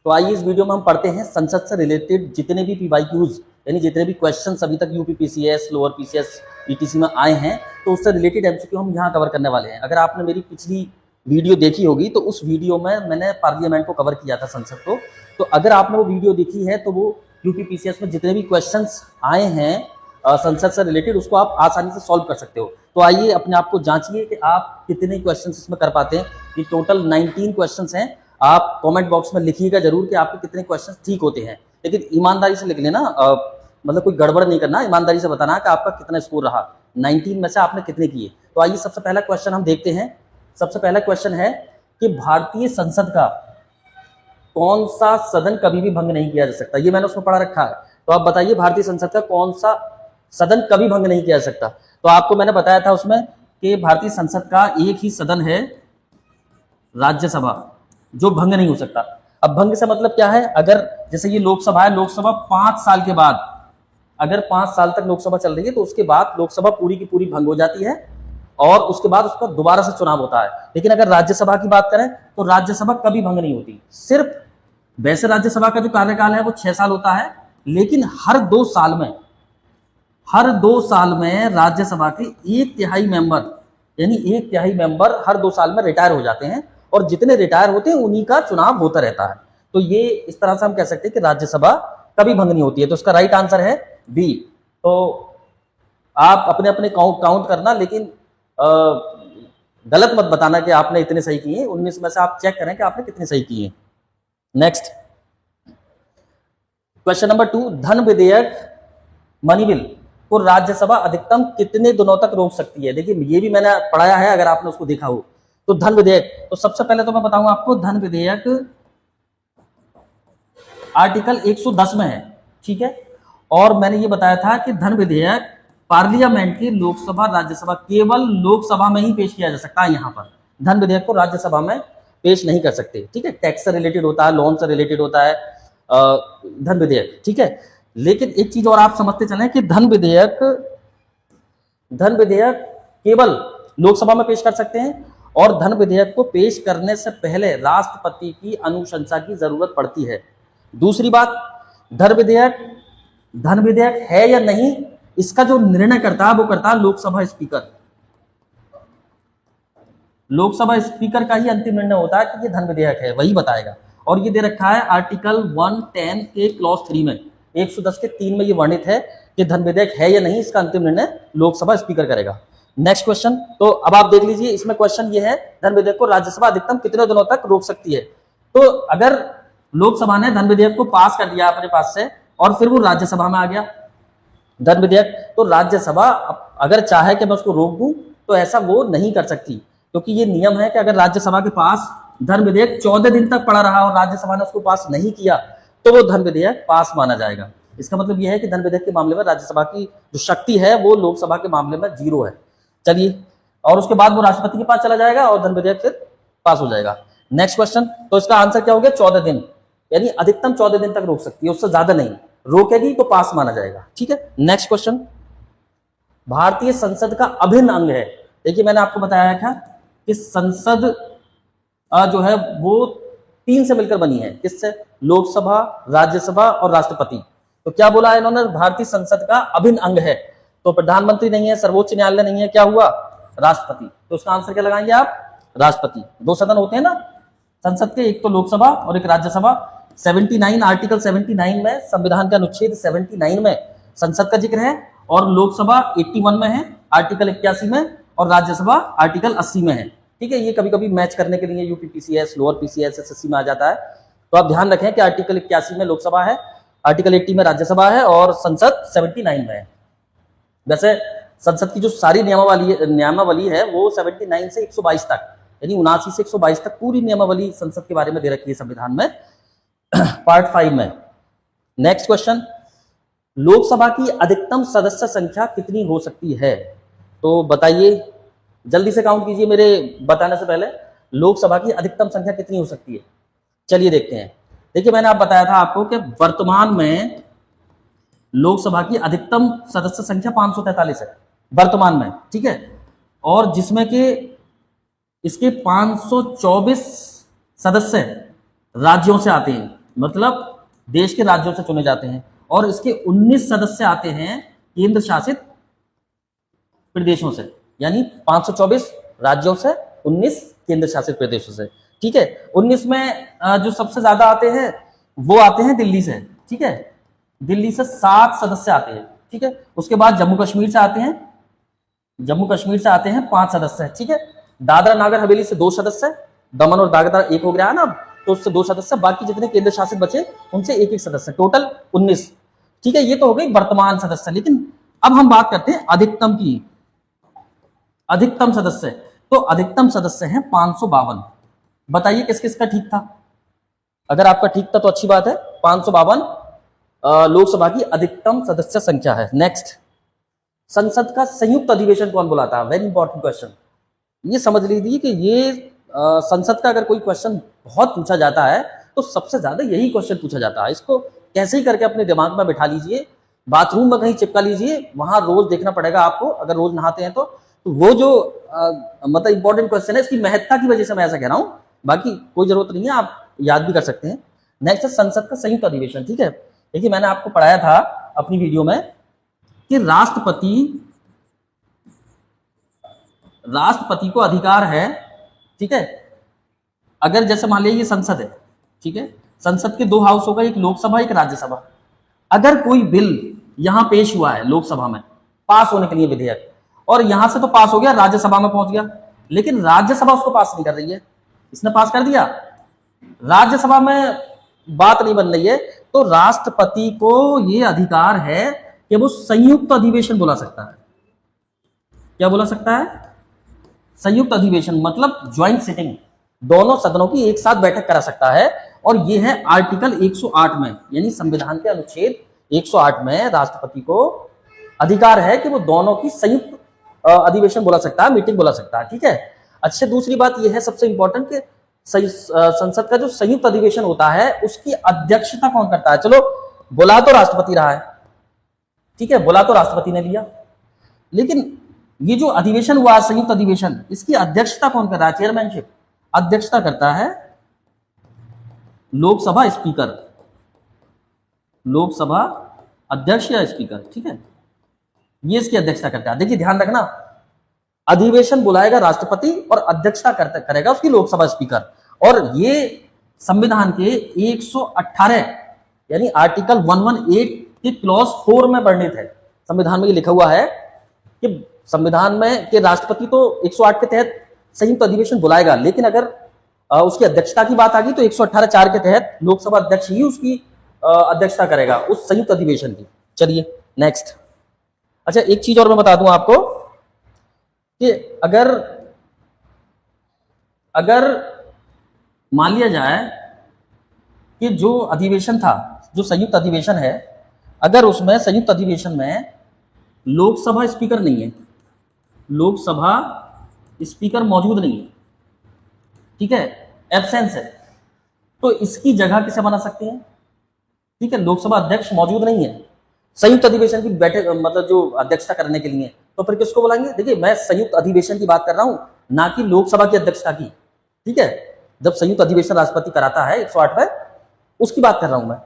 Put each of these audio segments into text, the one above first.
तो आइए इस वीडियो में हम पढ़ते हैं संसद से रिलेटेड जितने भी पीवाईक्यूज यानी जितने भी क्वेश्चन अभी तक UP PCS, lower PCS, etc में आए हैं तो उससे रिलेटेड एमसीक्यू हम यहाँ कवर करने वाले हैं। अगर आपने मेरी पिछली वीडियो देखी होगी तो उस वीडियो में मैंने पार्लियामेंट को कवर किया था, संसद को। तो अगर आपने वो वीडियो देखी है तो वो यूपी पीसीएस में जितने भी क्वेश्चन आए हैं संसद से रिलेटेड उसको आप आसानी से सॉल्व कर सकते हो। तो आइए अपने आप को जांचिए कि आप कितने क्वेश्चन इसमें कर पाते हैं। ये टोटल 19 क्वेश्चन हैं। आप कमेंट बॉक्स में लिखिएगा जरूर कि आपके कितने क्वेश्चन ठीक होते हैं, लेकिन ईमानदारी से लिख लेना, मतलब कोई गड़बड़ नहीं करना, ईमानदारी से बताना कि आपका कितना स्कोर रहा, 19 में से आपने कितने किए। तो आइए सबसे पहला क्वेश्चन हम देखते हैं। सबसे पहला क्वेश्चन है कि भारतीय संसद का कौन सा सदन कभी भी भंग नहीं किया जा सकता। ये मैंने उसमें पढ़ा रखा है, तो आप बताइए भारतीय संसद का कौन सा सदन कभी भंग नहीं किया जा सकता। तो आपको मैंने बताया था उसमें कि भारतीय संसद का एक ही सदन है राज्यसभा, जो भंग नहीं हो सकता। अब भंग से मतलब क्या है, अगर जैसे ये लोकसभा है, लोकसभा 5 साल के बाद, अगर 5 साल तक लोकसभा चल रही है तो उसके बाद लोकसभा पूरी की पूरी भंग हो जाती है और उसके बाद उसका दोबारा से चुनाव होता है। लेकिन अगर राज्यसभा की बात करें तो राज्यसभा कभी भंग नहीं होती। सिर्फ वैसे राज्यसभा का जो कार्यकाल है वो 6 साल होता है, लेकिन हर 2 साल में राज्यसभा के 1/3 मेंबर, यानी 1/3 मेंबर हर 2 साल में रिटायर हो जाते हैं और जितने रिटायर होते हैं उन्हीं का चुनाव होता रहता है। तो ये इस तरह से हम कह सकते हैं कि राज्यसभा कभी भंग नहीं होती है। तो इसका राइट आंसर है बी। तो आप अपने अपने काउंट करना, लेकिन गलत मत बताना कि आपने इतने सही किए। 19 में से आप चेक करें कि आपने कितने सही किए। नेक्स्ट क्वेश्चन नंबर 2, धन विधेयक मनी बिल को राज्यसभा अधिकतम कितने दिनों तक रोक सकती है। देखिए ये भी मैंने पढ़ाया है, अगर आपने उसको देखा हो। तो धन विधेयक, तो सबसे पहले तो मैं बताऊंगा आपको, धन विधेयक आर्टिकल 110 में है, ठीक है। और मैंने ये बताया था कि धन विधेयक पार्लियामेंट की लोकसभा राज्यसभा, केवल लोकसभा में ही पेश किया जा सकता है। यहाँ पर धन विधेयक को राज्यसभा में पेश नहीं कर सकते, ठीक है। टैक्स से रिलेटेड होता है, लोन से रिलेटेड होता है धन विधेयक, ठीक है। लेकिन एक चीज और आप समझते चलें कि धन विधेयक केवल लोकसभा में पेश कर सकते हैं और धन विधेयक को पेश करने से पहले राष्ट्रपति की अनुशंसा की जरूरत पड़ती है। दूसरी बात, धन विधेयक है या नहीं, इसका जो निर्णय करता है वो करता है लोकसभा स्पीकर। लोकसभा स्पीकर का ही अंतिम निर्णय होता है कि ये धन विधेयक है, वही बताएगा। और ये दे रखा है आर्टिकल 110 के क्लॉज 3 में, 110 के 3 में ये वर्णित है कि धन विधेयक है या नहीं, इसका अंतिम निर्णय लोकसभा स्पीकर करेगा। नेक्स्ट क्वेश्चन, तो अब आप देख लीजिए, इसमें क्वेश्चन ये है, धन विधेयक को राज्यसभा अधिकतम कितने दिनों तक रोक सकती है। तो अगर लोकसभा ने धन विधेयक को पास कर दिया अपने पास से और फिर वो राज्यसभा में आ गया धन विधेयक, तो राज्यसभा अगर चाहे कि मैं उसको रोक दूं तो ऐसा वो नहीं कर सकती, क्योंकि ये नियम है कि अगर राज्यसभा के पास धन विधेयक 14 दिन तक पड़ा रहा और राज्यसभा ने उसको पास नहीं किया तो वो धन विधेयक पास माना जाएगा। इसका मतलब यह है कि धन विधेयक के मामले में राज्यसभा की जो शक्ति है वो लोकसभा के मामले में 0 है। चलिए, और उसके बाद वो राष्ट्रपति के पास चला जाएगा और धन विधेयक फिर पास हो जाएगा। नेक्स्ट क्वेश्चन, तो इसका आंसर क्या हो गया, 14 दिन, यानी अधिकतम 14 दिन तक रोक सकती है, उससे ज्यादा नहीं। रोकेगी तो पास माना जाएगा, ठीक है। नेक्स्ट क्वेश्चन, भारतीय संसद का अभिन्न अंग है। देखिए मैंने आपको बताया था कि संसद जो है वो 3 से मिलकर बनी है, किससे, लोकसभा, राज्यसभा और राष्ट्रपति। तो क्या बोला है इन्होंने, भारतीय संसद का अभिन्न अंग है। तो प्रधानमंत्री नहीं है, सर्वोच्च न्यायालय नहीं है, क्या हुआ, राष्ट्रपति। तो उसका आंसर क्या लगाएंगे आप, राष्ट्रपति। 2 सदन होते हैं ना संसद के, एक तो लोकसभा और एक राज्यसभा। 79 आर्टिकल 79 में, संविधान के अनुच्छेद 79 में संसद का जिक्र है और लोकसभा 81 में है आर्टिकल 81 में और राज्यसभा आर्टिकल 80 में है, ठीक है। ये कभी कभी मैच करने के लिए UP PCS, lower PCS, SSC में आ जाता है। तो आप ध्यान रखें कि आर्टिकल 81 में लोकसभा है, आर्टिकल 80 में राज्यसभा है और संसद 79 में है। वैसे संसद की जो सारी नियमावली है वो 79 से 122 तक, यानी 79 से 122 तक पूरी नियमावली संसद के बारे में दे रखी है संविधान में, पार्ट 5 में। नेक्स्ट क्वेश्चन, लोकसभा की अधिकतम सदस्य संख्या कितनी हो सकती है। तो बताइए, जल्दी से काउंट कीजिए मेरे बताने से पहले, लोकसभा की अधिकतम संख्या कितनी हो सकती है। चलिए देखते हैं। देखिए मैंने आप बताया था आपको कि वर्तमान में लोकसभा की अधिकतम सदस्य संख्या 543 है वर्तमान में, ठीक है। और जिसमें कि इसके 524 सदस्य राज्यों से आते हैं, मतलब देश के राज्यों से चुने जाते हैं, और इसके 19 सदस्य आते हैं केंद्र शासित प्रदेशों से, यानी 524 राज्यों से, 19 केंद्र शासित प्रदेशों से। ठीक है, 19 में जो सबसे ज्यादा आते हैं वो आते हैं दिल्ली से। ठीक है, दिल्ली से 7 सदस्य आते हैं। ठीक है, उसके बाद जम्मू कश्मीर से आते हैं, जम्मू कश्मीर से आते हैं 5 सदस्य। ठीक है, दादरा नागर हवेली से 2 सदस्य, दमन और दादरा एक हो गया है ना, तो उससे 2 सदस्य, बाकी जितने केंद्र शासित बचे उनसे एक एक सदस्य, टोटल 19। ठीक है, ये तो हो गई वर्तमान सदस्य। लेकिन अब हम बात करते हैं अधिकतम की। अधिकतम सदस्य, तो अधिकतम सदस्य हैं 552। बताइए किस किस का ठीक था? अगर आपका ठीक था तो अच्छी बात है। 552 लोकसभा की अधिकतम सदस्य संख्या है। नेक्स्ट, संसद का संयुक्त अधिवेशन कौन बुलाता है? Very important question. ये समझ लीजिए कि ये संसद का अगर कोई क्वेश्चन बहुत पूछा जाता है तो सबसे ज्यादा यही क्वेश्चन पूछा जाता है। इसको कैसे ही करके अपने दिमाग में बिठा लीजिए, बाथरूम में कहीं चिपका लीजिए, वहां रोज देखना पड़ेगा आपको, अगर रोज नहाते हैं तो वो जो मतलब इंपॉर्टेंट क्वेश्चन है, इसकी महत्ता की वजह से मैं ऐसा कह रहा हूं, बाकी कोई जरूरत नहीं है, आप याद भी कर सकते हैं। नेक्स्ट है संसद का संयुक्त अधिवेशन। ठीक है, देखिए मैंने आपको पढ़ाया था अपनी वीडियो में कि राष्ट्रपति को अधिकार है, ठीक है, अगर जैसे मान लीजिए ये संसद है, ठीक है, संसद के 2 हाउस होगा, एक लोकसभा एक राज्यसभा। अगर कोई बिल यहां पेश हुआ है लोकसभा में पास होने के लिए विधेयक, और यहां से तो पास हो गया, राज्यसभा में पहुंच गया, लेकिन राज्यसभा उसको पास नहीं कर रही है, इसने पास कर दिया, राज्यसभा में बात नहीं बन रही है, तो राष्ट्रपति को यह अधिकार है कि वो संयुक्त अधिवेशन बुला सकता है। क्या बुला सकता है? संयुक्त अधिवेशन, मतलब ज्वाइंट सिटिंग, दोनों सदनों की एक साथ बैठक करा सकता है। और यह है आर्टिकल 108 में, यानी संविधान के अनुच्छेद 108 में राष्ट्रपति को अधिकार है कि वो दोनों की संयुक्त अधिवेशन बुला सकता है, मीटिंग बुला सकता है। ठीक है, अच्छा, दूसरी बात यह है सबसे इंपॉर्टेंट कि संसद का जो संयुक्त अधिवेशन होता है उसकी अध्यक्षता कौन करता है? चलो, बुला तो राष्ट्रपति रहा है, ठीक है, बुला तो राष्ट्रपति ने लिया, लेकिन ये जो अधिवेशन हुआ संयुक्त अधिवेशन, इसकी अध्यक्षता कौन कर रहा है? चेयरमैनशिप, अध्यक्षता करता है लोकसभा स्पीकर, लोकसभा अध्यक्ष या स्पीकर। ठीक है, ये इसकी अध्यक्षता करता है। देखिए ध्यान रखना, अधिवेशन बुलाएगा राष्ट्रपति और अध्यक्षता करेगा उसकी लोकसभा स्पीकर। और ये संविधान के 118 यानी आर्टिकल 118 के क्लॉज 4 में वर्णित है। संविधान में ये लिखा हुआ है कि संविधान में कि राष्ट्रपति तो 108 के तहत संयुक्त अधिवेशन बुलाएगा, लेकिन अगर उसकी अध्यक्षता की बात आ गई तो 118(4) के तहत लोकसभा अध्यक्ष ही उसकी अध्यक्षता करेगा उस संयुक्त अधिवेशन की। चलिए नेक्स्ट। अच्छा, एक चीज और मैं बता दूं आपको कि अगर मान लिया जाए कि जो अधिवेशन था, जो संयुक्त अधिवेशन है, अगर उसमें संयुक्त अधिवेशन में लोकसभा स्पीकर नहीं है, लोकसभा स्पीकर मौजूद नहीं है, ठीक है, एब्सेंस है, तो इसकी जगह किसे बना सकते हैं? ठीक है, लोकसभा अध्यक्ष मौजूद नहीं है संयुक्त अधिवेशन की बैठक मतलब जो अध्यक्षता करने के लिए, तो फिर किसको बुलाएंगे? देखिए मैं संयुक्त अधिवेशन की बात कर रहा हूं, ना कि लोकसभा की अध्यक्षता की। ठीक है, जब संयुक्त अधिवेशन राष्ट्रपति कराता है 108 में, उसकी बात कर रहा हूं मैं।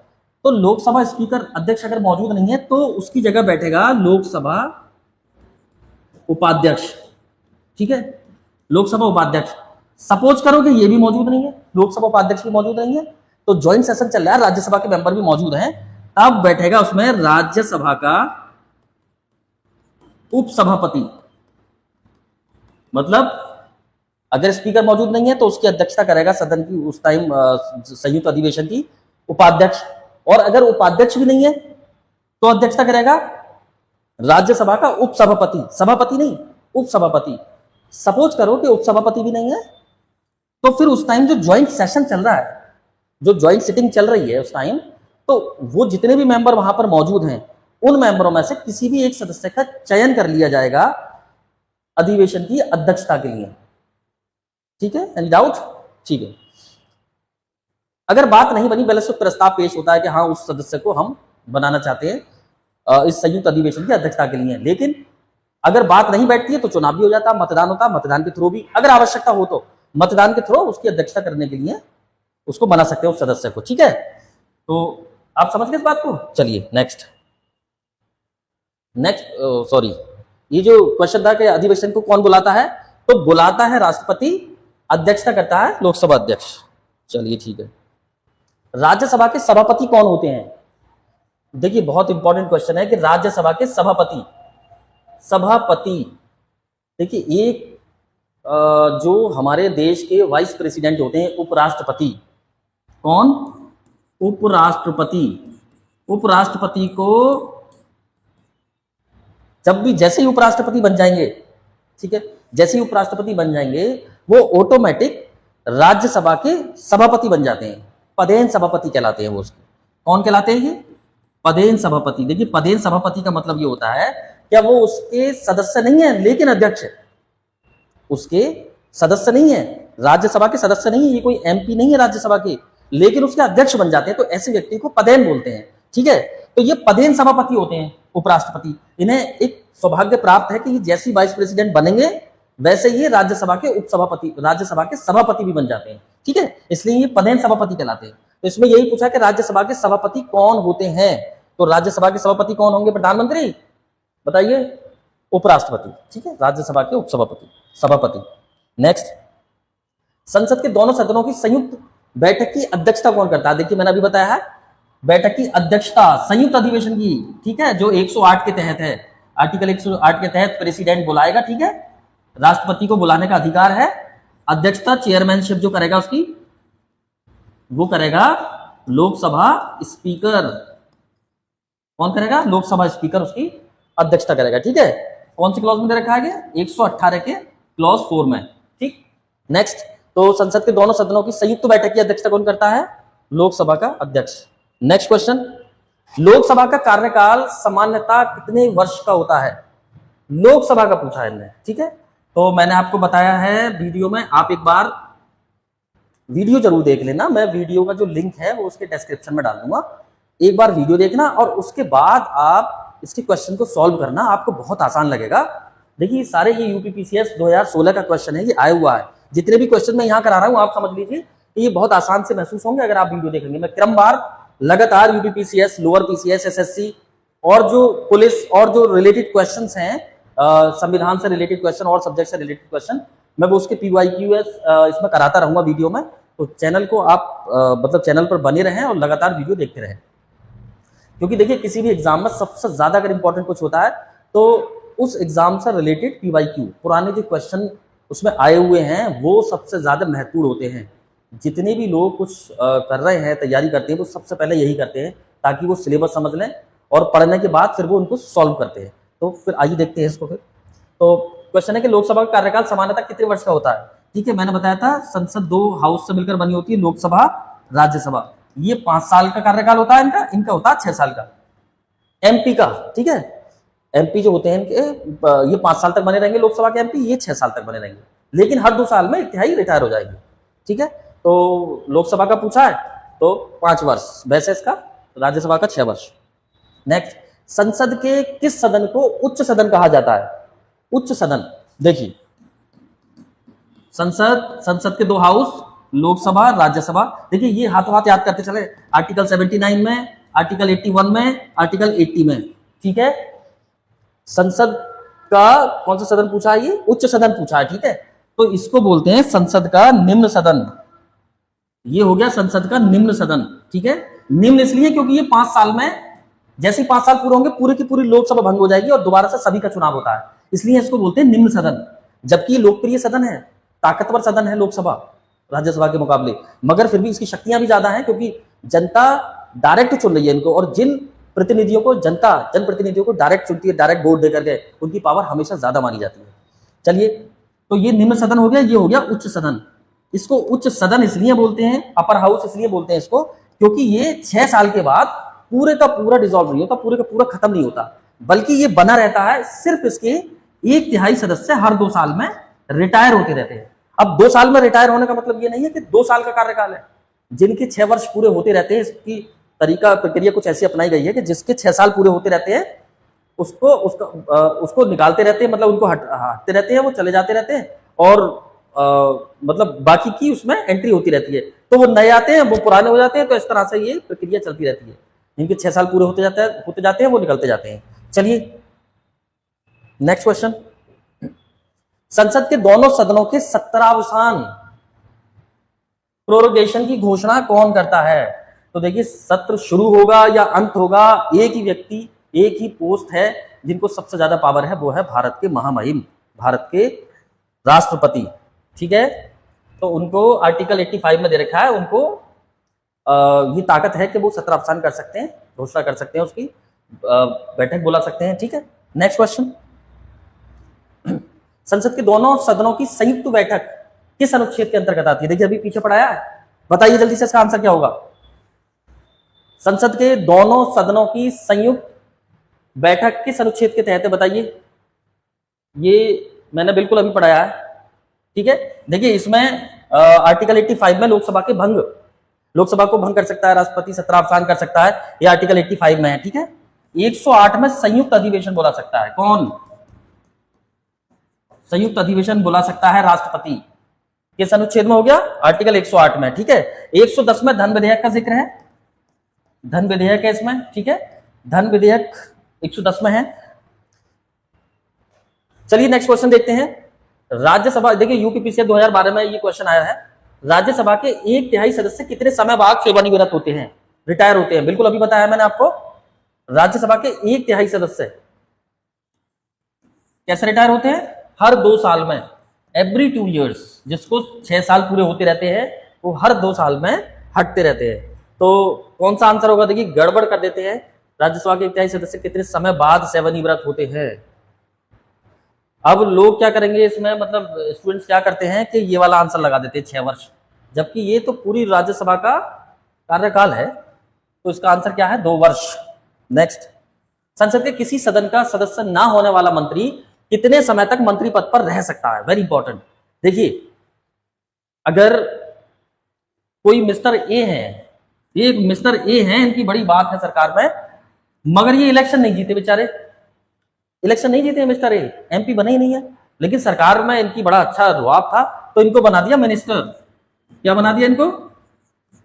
तो लोकसभा स्पीकर अध्यक्ष अगर मौजूद नहीं है तो उसकी जगह बैठेगा लोकसभा उपाध्यक्ष। ठीक है, लोकसभा उपाध्यक्ष। सपोज करो कि ये भी मौजूद नहीं है, लोकसभा उपाध्यक्ष भी मौजूद नहीं है, तो ज्वाइंट सेशन चल रहा है, राज्यसभा के मेंबर भी मौजूद हैं, तब बैठेगा उसमें राज्यसभा का उपसभापति। मतलब अगर स्पीकर मौजूद नहीं है तो उसकी अध्यक्षता करेगा सदन की उस टाइम संयुक्त अधिवेशन की उपाध्यक्ष, और अगर उपाध्यक्ष भी नहीं है तो अध्यक्षता करेगा राज्यसभा का उपसभापति, सभापति नहीं, उपसभापति। सपोज करो कि उपसभापति भी नहीं है, तो फिर उस टाइम जो ज्वाइंट सेशन चल रहा है, जो ज्वाइंट सिटिंग चल रही है उस टाइम, तो वो जितने भी मेंबर वहां पर मौजूद हैं, उन मेंबरों में से किसी भी एक सदस्य का चयन कर लिया जाएगा अधिवेशन की अध्यक्षता के लिए। ठीक है, एनी डाउट? ठीक है, अगर बात नहीं बनी, पहले से प्रस्ताव पेश होता है कि हाँ उस सदस्य को हम बनाना चाहते हैं इस संयुक्त अधिवेशन की अध्यक्षता के लिए, लेकिन अगर बात नहीं बैठती है तो चुनाव भी हो जाता है, मतदान होता है, मतदान के थ्रू भी अगर आवश्यकता हो तो मतदान के थ्रू उसकी अध्यक्षता करने के लिए उसको बना सकते हो उस सदस्य को। ठीक है, तो आप समझ गए इस बात को। चलिए नेक्स्ट सॉरी, ये जो क्वेश्चन था कि अधिवेशन को कौन बुलाता है, तो बुलाता है राष्ट्रपति, अध्यक्षता करता है लोकसभा अध्यक्ष। चलिए ठीक है। राज्यसभा के सभापति कौन होते हैं? देखिए बहुत इंपॉर्टेंट क्वेश्चन है कि राज्यसभा के सभापति देखिए एक जो हमारे देश के वाइस प्रेसिडेंट होते हैं, उपराष्ट्रपति। कौन? उपराष्ट्रपति को जब भी जैसे ही उपराष्ट्रपति बन जाएंगे, ठीक है, जैसे ही उपराष्ट्रपति बन जाएंगे वो ऑटोमेटिक राज्यसभा के सभापति बन जाते हैं, पदेन सभापति कहलाते हैं वो। उसके कौन कहलाते हैं ये? पदेन सभापति। देखिए पदेन सभापति का मतलब ये होता है क्या वो उसके सदस्य नहीं है लेकिन अध्यक्ष है, उसके सदस्य नहीं है, राज्यसभा के सदस्य नहीं है, ये कोई एमपी नहीं है राज्यसभा के, लेकिन उसके अध्यक्ष बन जाते हैं, तो ऐसे व्यक्ति को पदेन बोलते हैं। ठीक है, तो ये पदेन सभापति होते हैं उपराष्ट्रपति। इन्हें एक सौभाग्य प्राप्त है कि ये जैसे ही वाइस प्रेसिडेंट बनेंगे वैसे ही राज्यसभा के उपसभापति, राज्यसभा के सभापति भी बन जाते हैं। ठीक है, इसलिए ये पदेन सभापति कहलाते हैं। तो इसमें यही पूछा कि राज्यसभा के सभापति कौन होते हैं, तो राज्यसभा के सभापति कौन होंगे? प्रधानमंत्री, बताइए, उपराष्ट्रपति। ठीक है, राज्यसभा के उपसभापति, सभापति। नेक्स्ट, संसद के दोनों सदनों की संयुक्त बैठक की अध्यक्षता कौन करता है? देखिए मैंने अभी बताया है, बैठक की अध्यक्षता संयुक्त अधिवेशन की, ठीक है, जो 108 के तहत है, आर्टिकल 108 के तहत प्रेसिडेंट बुलाएगा। ठीक है, राष्ट्रपति को बुलाने का अधिकार है। अध्यक्षता, चेयरमैनशिप जो करेगा उसकी, वो करेगा लोकसभा स्पीकर। कौन करेगा? लोकसभा स्पीकर उसकी अध्यक्षता करेगा। ठीक है, कौन सी क्लॉज में दे रखा है? 118 के क्लॉज 4 में। ठीक, नेक्स्ट, तो संसद के दोनों सदनों की संयुक्त बैठक की अध्यक्षता कौन करता है? लोकसभा का अध्यक्ष। नेक्स्ट क्वेश्चन, लोकसभा का कार्यकाल सामान्यतः कितने वर्ष का होता है? लोकसभा का पूछा है इन्होंने। ठीक है, तो मैंने आपको बताया है वीडियो में, आप एक बार वीडियो जरूर देख लेना। मैं वीडियो का जो लिंक है वो उसके डिस्क्रिप्शन में डाल दूंगा, एक बार वीडियो देखना और उसके बाद आप इसके क्वेश्चन को सॉल्व करना, आपको बहुत आसान लगेगा। देखिए सारे ये यूपीपीसीएस 2016 का क्वेश्चन है, ये आया हुआ है। जितने भी क्वेश्चन मैं यहाँ करा रहा हूँ आप समझ लीजिए कि ये बहुत आसान से महसूस होंगे अगर आप वीडियो देखेंगे। मैं क्रमवार लगातार यूपीपीसीएस, लोअर पीसीएस, एसएससी और जो पुलिस और जो रिलेटेड क्वेश्चंस हैं, संविधान से रिलेटेड क्वेश्चन और सब्जेक्ट से रिलेटेड क्वेश्चन, मैं वो उसके PYQs इसमें कराता रहूंगा वीडियो में। तो चैनल को आप मतलब चैनल पर बने रहें और लगातार वीडियो देखते रहें, क्योंकि देखिए किसी भी एग्जाम में सबसे ज्यादा अगर इंपॉर्टेंट कुछ होता है तो उस एग्जाम से रिलेटेड PYQ, पुराने जो क्वेश्चन उसमें आए हुए हैं वो सबसे ज्यादा महत्वपूर्ण होते हैं। जितने भी लोग कुछ कर रहे हैं, तैयारी करते हैं, वो सबसे पहले यही करते हैं ताकि वो सिलेबस समझ लें और पढ़ने के बाद फिर वो उनको सॉल्व करते हैं। तो फिर आइए देखते हैं इसको। फिर तो क्वेश्चन है कि लोकसभा का कार्यकाल सामान्यतः कितने वर्ष का होता है? ठीक है, मैंने बताया था संसद 2 हाउस से मिलकर बनी होती है, लोकसभा, राज्यसभा। ये 5 साल का कार्यकाल होता है इनका होता है 6 साल का। एमपी का, ठीक है, एमपी जो होते हैं इनके ये 5 साल तक बने रहेंगे, लोकसभा के एमपी ये 6 साल तक बने रहेंगे, लेकिन हर 2 साल में एक तिहाई रिटायर हो जाएगी। ठीक है, तो लोकसभा का पूछा है तो 5 वर्ष, वैसे इसका राज्यसभा का 6 वर्ष। नेक्स्ट, संसद के किस सदन को उच्च सदन कहा जाता है? उच्च सदन, देखिए संसद के 2 हाउस, लोकसभा, राज्यसभा। देखिए ये हाथों हाथ याद करते चले, आर्टिकल 79 में, आर्टिकल 81 में, आर्टिकल 80 में। ठीक है, संसद का कौन सा सदन पूछा है? ये उच्च सदन पूछा है। ठीक है, तो इसको बोलते हैं संसद का निम्न सदन। ये हो गया संसद का निम्न सदन। ठीक है, निम्न इसलिए क्योंकि ये 5 साल में, जैसे ही 5 साल पूरे होंगे पूरी की पूरी लोकसभा भंग हो जाएगी और दोबारा से सभी का चुनाव होता है, इसलिए इसको बोलते हैं निम्न सदन। जबकि लोकप्रिय सदन है, ताकतवर सदन है लोकसभा राज्यसभा के मुकाबले, मगर फिर भी इसकी शक्तियां भी ज्यादा हैं क्योंकि जनता डायरेक्ट चुन रही है इनको, और जिन प्रतिनिधियों को जनप्रतिनिधियों को डायरेक्ट चुनती है, डायरेक्ट वोट देकर के, उनकी पावर हमेशा ज्यादा मानी जाती है। चलिए, तो ये निम्न सदन हो गया, ये हो गया उच्च सदन। इसको उच्च सदन इसलिए बोलते हैं, अपर हाउस इसलिए बोलते हैं इसको, क्योंकि ये 6 साल के बाद पूरे का पूरा डिसॉल्व नहीं होता, पूरे का पूरा खत्म नहीं होता, बल्कि ये बना रहता है। सिर्फ इसके 1/3 सदस्य हर 2 साल में रिटायर होते रहते हैं। अब 2 साल में रिटायर होने का मतलब ये नहीं है कि 2 साल का कार्यकाल है। जिनके 6 वर्ष पूरे होते रहते हैं, इसकी प्रक्रिया कुछ ऐसी अपनाई गई है कि जिसके 6 साल पूरे होते रहते हैं उसको निकालते रहते हैं, मतलब उनको हटते रहते हैं, वो चले जाते रहते हैं, और मतलब बाकी की उसमें एंट्री होती रहती है। तो वो नए आते हैं, वो पुराने हो जाते हैं, तो इस तरह से ये प्रक्रिया चलती रहती है। जिनके 6 साल पूरे होते जाते हैं वो निकलते जाते हैं। चलिए नेक्स्ट क्वेश्चन, संसद के दोनों सदनों के सत्रावसान प्रोरोगेशन की घोषणा कौन करता है? तो देखिए, सत्र शुरू होगा या अंत होगा, एक ही व्यक्ति, एक ही पोस्ट है जिनको सबसे ज्यादा पावर है, वो है भारत के महामहिम, भारत के राष्ट्रपति। ठीक है, तो उनको आर्टिकल 85 में दे रखा है, उनको ये ताकत है कि वो सत्रावसान कर सकते हैं, घोषणा कर सकते हैं, उसकी बैठक बुला सकते हैं। ठीक है, नेक्स्ट क्वेश्चन, संसद के दोनों सदनों की संयुक्त बैठक किस अनुच्छेद के अंतर्गत आती है? देखिए अभी पीछे पढ़ाया है, बताइए जल्दी से इसका आंसर क्या होगा। संसद के दोनों सदनों की संयुक्त बैठक किस अनुच्छेद के तहत है, बताइए। ये मैंने बिल्कुल अभी पढ़ाया है। ठीक है, देखिए इसमें आर्टिकल 85 में लोकसभा को भंग कर सकता है राष्ट्रपति, सत्रावसान कर सकता है, ये आर्टिकल 85 में है। ठीक है, 108 में संयुक्त अधिवेशन बुला सकता है, कौन? संयुक्त अधिवेशन बुला सकता है राष्ट्रपति, किस अनुच्छेद में हो गया? आर्टिकल 108 में। ठीक है, 110 में धन विधेयक का जिक्र है, धन विधेयक है इसमें। ठीक है, धन विधेयक 110 में है। चलिए नेक्स्ट क्वेश्चन देखते हैं, राज्यसभा, देखिए यूपीपीसीएस 2012 में ये क्वेश्चन आया है, राज्यसभा के 1/3 सदस्य कितने समय बाद सेवानिवृत्त होते हैं, रिटायर होते हैं? बिल्कुल अभी बताया मैंने आपको, राज्यसभा के 1/3 सदस्य कैसे रिटायर होते हैं? हर 2 साल में, एवरी 2 years, जिसको 6 साल पूरे होते रहते हैं वो हर 2 साल में हटते रहते हैं। तो कौन सा आंसर होगा? देखिए गड़बड़ कर देते हैं, राज्यसभा के 1/3 सदस्य कितने समय बाद सेवानिवृत्त होते हैं। अब लोग क्या करेंगे इसमें, मतलब स्टूडेंट्स क्या करते हैं कि ये वाला आंसर लगा देते हैं 6 वर्ष, जबकि ये तो पूरी राज्यसभा का कार्यकाल है, तो इसका आंसर क्या है? 2 वर्ष। नेक्स्ट, संसद के किसी सदन का सदस्य ना होने वाला मंत्री कितने समय तक मंत्री पद पर रह सकता है? Very important. देखिए अगर कोई मिस्टर ए है, ये मिस्टर ए है, इनकी बड़ी बात है सरकार में, मगर ये इलेक्शन नहीं जीते बेचारे, इलेक्शन नहीं जीते मिस्टर ए, एमपी बने ही नहीं है, लेकिन सरकार में इनकी बड़ा अच्छा रुआब था, तो इनको बना दिया मिनिस्टर। क्या बना दिया इनको?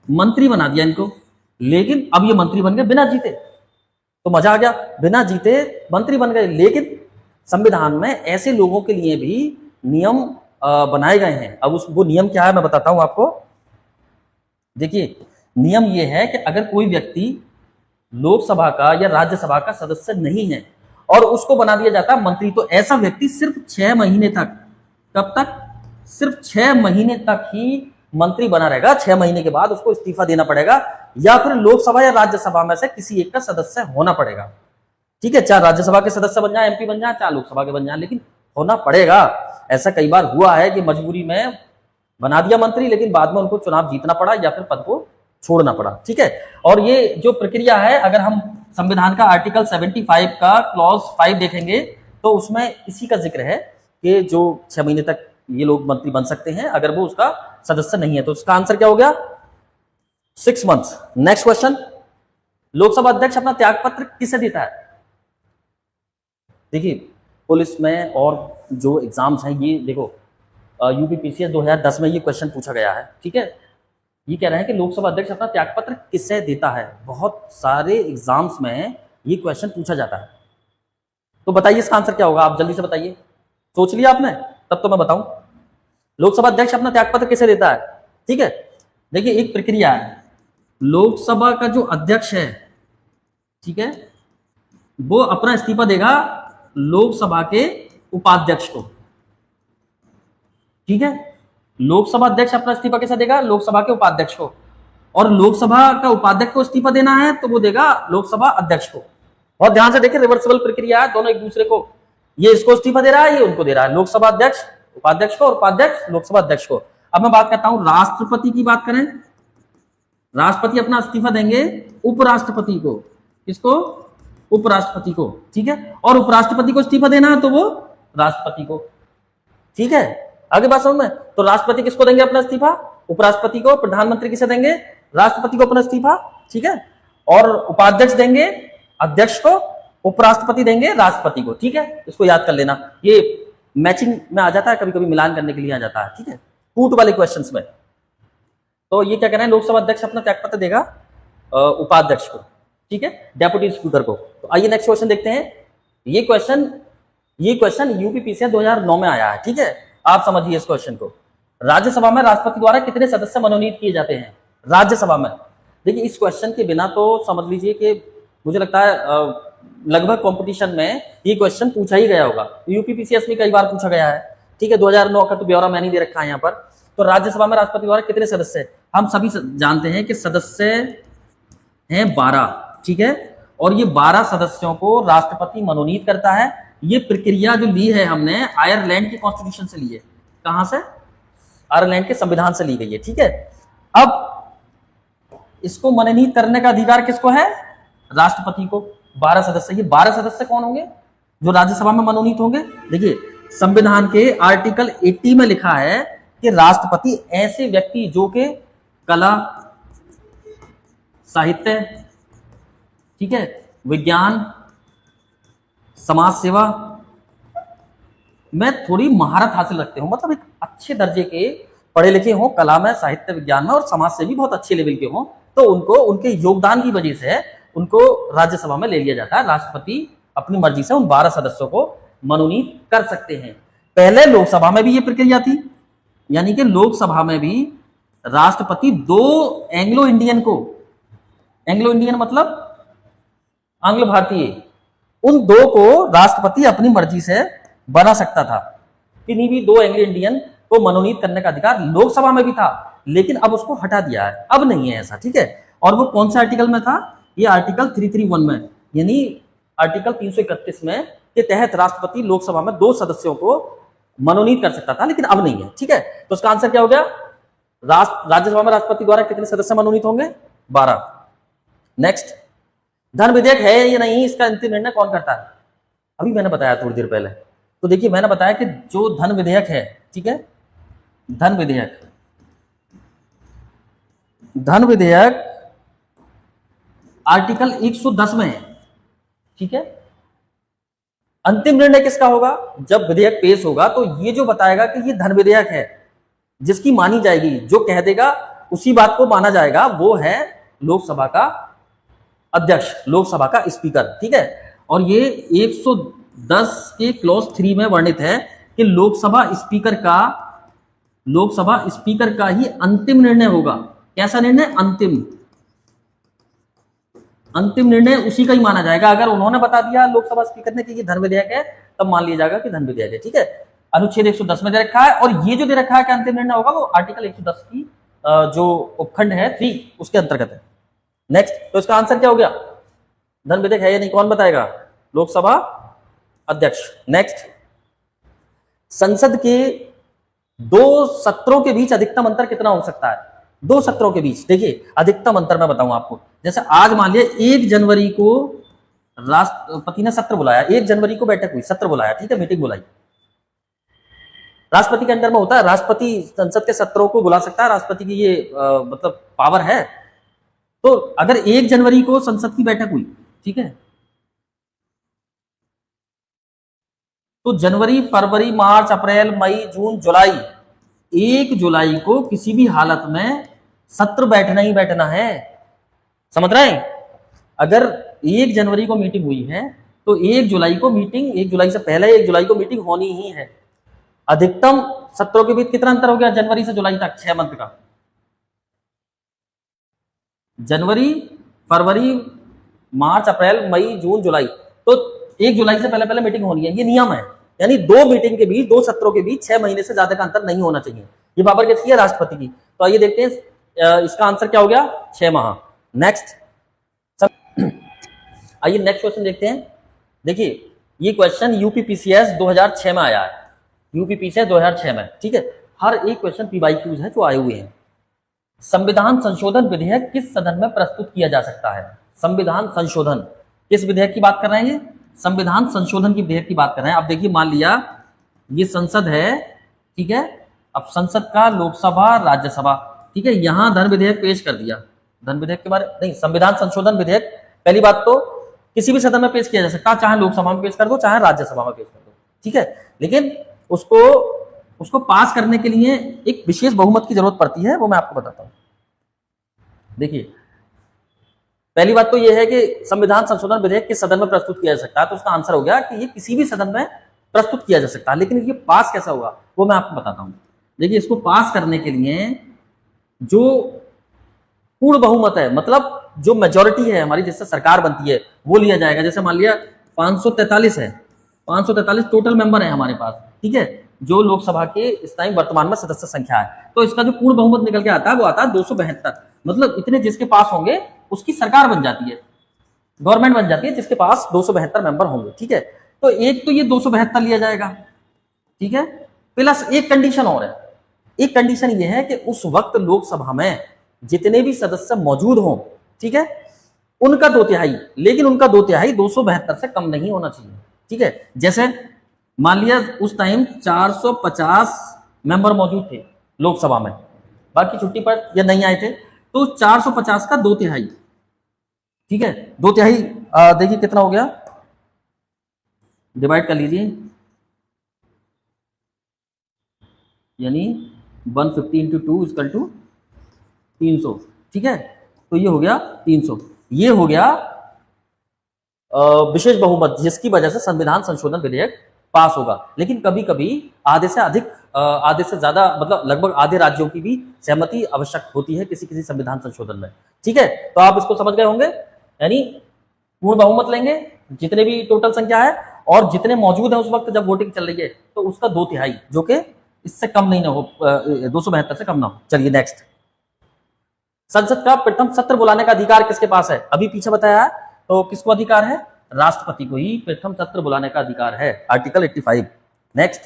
मंत्री बना दिया इनको। लेकिन अब ये मंत्री बन गए बिना जीते, तो मजा आ गया, बिना जीते मंत्री बन गए। लेकिन संविधान में ऐसे लोगों के लिए भी नियम बनाए गए हैं। अब वो नियम क्या है मैं बताता हूं आपको। देखिए नियम ये है कि अगर कोई व्यक्ति लोकसभा का या राज्यसभा का सदस्य नहीं है और उसको बना दिया जाता है मंत्री, तो ऐसा व्यक्ति सिर्फ 6 महीने तक, कब तक? सिर्फ 6 महीने तक ही मंत्री बना रहेगा। 6 महीने के बाद उसको इस्तीफा देना पड़ेगा, या फिर लोकसभा या राज्यसभा में से किसी एक का सदस्य होना पड़ेगा। ठीक है, चाहे राज्यसभा के सदस्य बन जाए, एमपी बन जाए, चाहे लोकसभा के बन जाए, लेकिन होना पड़ेगा। ऐसा कई बार हुआ है कि मजबूरी में बना दिया मंत्री, लेकिन बाद में उनको चुनाव जीतना पड़ा या फिर पद को छोड़ना पड़ा। ठीक है, और ये जो प्रक्रिया है, अगर हम संविधान का आर्टिकल 75 का क्लॉज 5 देखेंगे तो उसमें इसी का जिक्र है कि जो 6 महीने तक ये लोग मंत्री बन सकते हैं अगर वो उसका सदस्य नहीं है। तो उसका आंसर क्या हो गया? 6 months। नेक्स्ट क्वेश्चन, लोकसभा अध्यक्ष अपना त्यागपत्र किसे देता है? देखिए पुलिस में और जो एग्जाम्स हैं, ये देखो यूपीपीसीएस 2010 में ये क्वेश्चन पूछा गया है। ठीक है, ये कह रहे हैं कि लोकसभा अध्यक्ष अपना त्यागपत्र किसे देता है। बहुत सारे एग्जाम्स में ये क्वेश्चन पूछा जाता है, तो बताइए इसका आंसर क्या होगा? आप जल्दी से बताइए, सोच लिया आपने? तब तो मैं बताऊं, लोकसभा अध्यक्ष अपना त्यागपत्र किसे देता है? ठीक है, देखिए एक प्रक्रिया है, लोकसभा का जो अध्यक्ष है, ठीक है, वो अपना इस्तीफा देगा लोकसभा के उपाध्यक्ष को। ठीक है, लोकसभा अध्यक्ष अपना इस्तीफा कैसे देगा? लोकसभा के उपाध्यक्ष को, और लोकसभा का उपाध्यक्ष को इस्तीफा देना है तो वो देगा लोकसभा अध्यक्ष को। बहुत ध्यान से देखिए, रिवर्सिबल प्रक्रिया है, दोनों एक दूसरे को, ये इसको इस्तीफा दे रहा है, ये उनको दे रहा है, लोकसभा अध्यक्ष उपाध्यक्ष को और उपाध्यक्ष लोकसभा अध्यक्ष को। अब मैं बात करता हूं राष्ट्रपति की। बात करें, राष्ट्रपति अपना इस्तीफा देंगे उपराष्ट्रपति को। किसको? उपराष्ट्रपति को। ठीक है, और उपराष्ट्रपति को इस्तीफा देना है तो वो राष्ट्रपति को। ठीक है, आगे बात समझ में? तो राष्ट्रपति किसको देंगे अपना इस्तीफा? उपराष्ट्रपति को। प्रधानमंत्री किसे देंगे? राष्ट्रपति को अपना इस्तीफा। ठीक है, और उपाध्यक्ष देंगे अध्यक्ष को, उपराष्ट्रपति देंगे राष्ट्रपति को। ठीक है, इसको याद कर लेना, ये मैचिंग में आ जाता है, कभी कभी मिलान करने के लिए आ जाता है, ठीक है, कूट वाले क्वेश्चंस में। तो ये क्या कह रहे हैं, लोकसभा अध्यक्ष अपना त्यागपत्र देगा उपाध्यक्ष को, ठीक है, डेप्यूटी स्पीकर को। तो आइए नेक्स्ट क्वेश्चन देखते हैं। ये क्वेश्चन यूपीपीसीएस 2009 में आया है, ठीक है, आप समझिए इस क्वेश्चन को। राज्यसभा में राष्ट्रपति द्वारा कितने सदस्य मनोनीत किए जाते हैं राज्यसभा में? देखिए इस क्वेश्चन के बिना तो समझ लीजिए कि मुझे लगता है लगभग कंपटीशन में ये क्वेश्चन पूछा ही गया होगा। यूपीपीसीएस में कई बार पूछा गया है, ठीक है, 2009 का तो ब्यौरा मैंने दे रखा है यहाँ पर। तो राज्यसभा में राष्ट्रपति द्वारा कितने सदस्य? हम सभी जानते हैं कि सदस्य हैं 12, ठीक है, और ये 12 सदस्यों को राष्ट्रपति मनोनीत करता है। ये प्रक्रिया जो ली है हमने आयरलैंड के कॉन्स्टिट्यूशन से ली है। कहां से? आयरलैंड के संविधान से ली गई है, ठीक है। अब इसको मनोनीत करने का अधिकार किसको है? राष्ट्रपति को। 12 सदस्य, ये 12 सदस्य कौन होंगे जो राज्यसभा में मनोनीत होंगे? देखिए संविधान के आर्टिकल 80 में लिखा है कि राष्ट्रपति ऐसे व्यक्ति जो कि कला, साहित्य, ठीक है, विज्ञान, समाज सेवा में थोड़ी महारत हासिल रखते हो, मतलब एक अच्छे दर्जे के पढ़े लिखे हो, कला में, साहित्य, विज्ञान में, और समाज से भी बहुत अच्छे लेवल के हो, तो उनको उनके योगदान की वजह से उनको राज्यसभा में ले लिया जाता है। राष्ट्रपति अपनी मर्जी से उन 12 सदस्यों को मनोनीत कर सकते हैं। पहले लोकसभा में भी ये प्रक्रिया थी, यानी कि लोकसभा में भी राष्ट्रपति 2 एंग्लो इंडियन को, एंग्लो इंडियन मतलब आंग्ल भारतीय, उन 2 को राष्ट्रपति अपनी मर्जी से बना सकता था। किन्हीं भी 2 एंग्लो इंडियन को मनोनीत करने का अधिकार लोकसभा में भी था, लेकिन अब उसको हटा दिया है, अब नहीं है ऐसा, ठीक है। और वो कौन से आर्टिकल में था? ये आर्टिकल 331 में, यानी आर्टिकल 331 में के तहत राष्ट्रपति लोकसभा में 2 सदस्यों को मनोनीत कर सकता था, लेकिन अब नहीं है, ठीक है। तो उसका आंसर क्या हो गया? राज्यसभा में राष्ट्रपति द्वारा कितने सदस्य मनोनीत होंगे? 12। नेक्स्ट, धन विधेयक है या नहीं, इसका अंतिम निर्णय कौन करता है? अभी मैंने बताया थोड़ी देर पहले। तो देखिए मैंने बताया कि जो धन विधेयक है, ठीक है, धन विधेयक आर्टिकल 110 में है, ठीक है। अंतिम निर्णय किसका होगा? जब विधेयक पेश होगा तो ये जो बताएगा कि ये धन विधेयक है, जिसकी मानी जाएगी, जो कह देगा उसी बात को माना जाएगा, वो है लोकसभा का अध्यक्ष, लोकसभा का स्पीकर, ठीक है। और ये 110 के क्लॉज 3 में वर्णित है कि लोकसभा स्पीकर का ही अंतिम निर्णय होगा। कैसा निर्णय? अंतिम निर्णय उसी का ही माना जाएगा। अगर उन्होंने बता दिया लोकसभा स्पीकर ने कि ये धन विधेयक है, तब मान लिया जाएगा कि धन विधेयक है, ठीक है। अनुच्छेद 110 में दे रखा है, और ये जो दे रखा है कि अंतिम निर्णय होगा, वो आर्टिकल 110 की जो उपखंड है 3 उसके अंतर्गत है। नेक्स्ट, तो इसका आंसर क्या हो गया? धन विधेयक है या नहीं, कौन बताएगा? लोकसभा अध्यक्ष। नेक्स्ट, संसद के 2 सत्रों के बीच अधिकतम अंतर कितना हो सकता है? 2 सत्रों के बीच, देखिए अधिकतम अंतर मैं बताऊं आपको। जैसे आज मान लिया 1 जनवरी को राष्ट्रपति ने सत्र बुलाया, 1 जनवरी को बैठक हुई, सत्र बुलाया, ठीक है, मीटिंग बुलाई। राष्ट्रपति के अंदर में होता है, राष्ट्रपति संसद के सत्रों को बुला सकता है, राष्ट्रपति की ये मतलब पावर है। तो अगर 1 जनवरी को संसद की बैठक हुई, ठीक है, तो जनवरी, फरवरी, मार्च, अप्रैल, मई, जून, जुलाई, 1 जुलाई को किसी भी हालत में सत्र बैठना ही बैठना है, समझ रहे हैं। अगर 1 जनवरी को मीटिंग हुई है तो 1 जुलाई को मीटिंग, 1 जुलाई से पहले 1 जुलाई को मीटिंग होनी ही है। अधिकतम सत्रों के बीच कितना अंतर हो गया जनवरी से जुलाई तक? 6 मंथ का। जनवरी, फरवरी, मार्च, अप्रैल, मई, जून, जुलाई, तो 1 जुलाई से पहले पहले मीटिंग होनी है, ये नियम है। यानी 2 मीटिंग के बीच, 2 सत्रों के बीच 6 महीने से ज्यादा का अंतर नहीं होना चाहिए। ये पावर किसकी है? राष्ट्रपति की। तो आइए देखते हैं इसका आंसर क्या हो गया? 6 माह। नेक्स्ट, आइए नेक्स्ट क्वेश्चन देखते हैं। देखिए ये क्वेश्चन यूपीपीसीएस 2006 में आया है, यूपीपीसीएस 2006 में, ठीक है। हर एक क्वेश्चन पीवाईक्यूज है जो आए हुए हैं। संविधान संशोधन विधेयक किस सदन में प्रस्तुत किया जा सकता है? संविधान संशोधन, किस विधेयक की बात कर रहे हैं? ये संविधान संशोधन की विधेयक की बात कर रहे हैं। अब देखिए मान लिया ये संसद है, ठीक है, अब संसद का लोकसभा, राज्यसभा, ठीक है, यहां धन विधेयक पेश कर दिया। धन विधेयक के बारे नहीं, संविधान संशोधन विधेयक पहली बात तो किसी भी सदन में पेश किया जा सकता है, चाहे लोकसभा में पेश कर दो, चाहे राज्यसभा में पेश कर दो, ठीक है। लेकिन उसको उसको पास करने के लिए एक विशेष बहुमत की जरूरत पड़ती है, वो मैं आपको बताता हूं। देखिए, पहली बात तो यह है कि संविधान संशोधन विधेयक किस सदन में प्रस्तुत किया जा सकता है, तो उसका आंसर हो गया कि ये किसी भी सदन में प्रस्तुत किया जा सकता है, लेकिन ये पास कैसा होगा वो मैं आपको बताता हूं। देखिए, इसको पास करने के लिए जो पूर्ण बहुमत है, मतलब जो मेजोरिटी है हमारी जिससे सरकार बनती है, वो लिया जाएगा। जैसे मान लिया 543 है, 543 टोटल मेंबर है हमारे पास, ठीक है, जो लोकसभा के इस टाइम वर्तमान में सदस्य संख्या है, तो इसका जो पूर्ण बहुमत निकल के आता है वो आता है 272। मतलब इतने जिसके पास होंगे उसकी सरकार बन जाती है, गवर्नमेंट बन जाती है, जिसके पास 272 मेंबर होंगे, ठीक है। तो एक तो ये 272 लिया जाएगा, ठीक है, प्लस एक कंडीशन और है। एक कंडीशन ये है कि उस वक्त लोकसभा में जितने भी सदस्य मौजूद हों, ठीक है, उनका 2/3, लेकिन उनका 2/3 272 से कम नहीं होना चाहिए, ठीक है। जैसे मान लिया उस टाइम 450 मेंबर मौजूद थे लोकसभा में, बाकी छुट्टी पर या नहीं आए थे, तो 450 का 2/3, ठीक है, 2/3 देखिए कितना हो गया, डिवाइड कर लीजिए, यानी 150 इंटू 2 इक्वल टू 300, ठीक है। तो ये हो गया 300, ये हो गया विशेष बहुमत, जिसकी वजह से संविधान संशोधन विधेयक पास होगा। लेकिन कभी कभी आधे से अधिक, आधे से ज्यादा, मतलब लगभग आधे राज्यों की भी सहमति आवश्यक होती है किसी किसी संविधान संशोधन में, ठीक है। तो आप इसको समझ गए होंगे, यानी पूर्ण बहुमत लेंगे, जितने भी टोटल संख्या है और जितने मौजूद है उस वक्त जब वोटिंग चल रही है, तो उसका 2/3, जो कि इससे कम नहीं ना हो, 272 से कम ना हो। चलिए नेक्स्ट, संसद का प्रथम सत्र बुलाने का अधिकार किसके पास है? अभी पीछे बताया है, तो किसको अधिकार है? राष्ट्रपति को ही प्रथम सत्र बुलाने का अधिकार है, आर्टिकल 85। नेक्स्ट,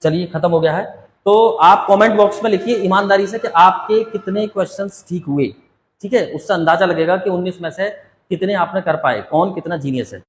चलिए खत्म हो गया है। तो आप कमेंट बॉक्स में लिखिए ईमानदारी से कि आपके कितने क्वेश्चंस ठीक हुए, ठीक है, उससे अंदाजा लगेगा कि 19 में से कितने आपने कर पाए, कौन कितना जीनियस है।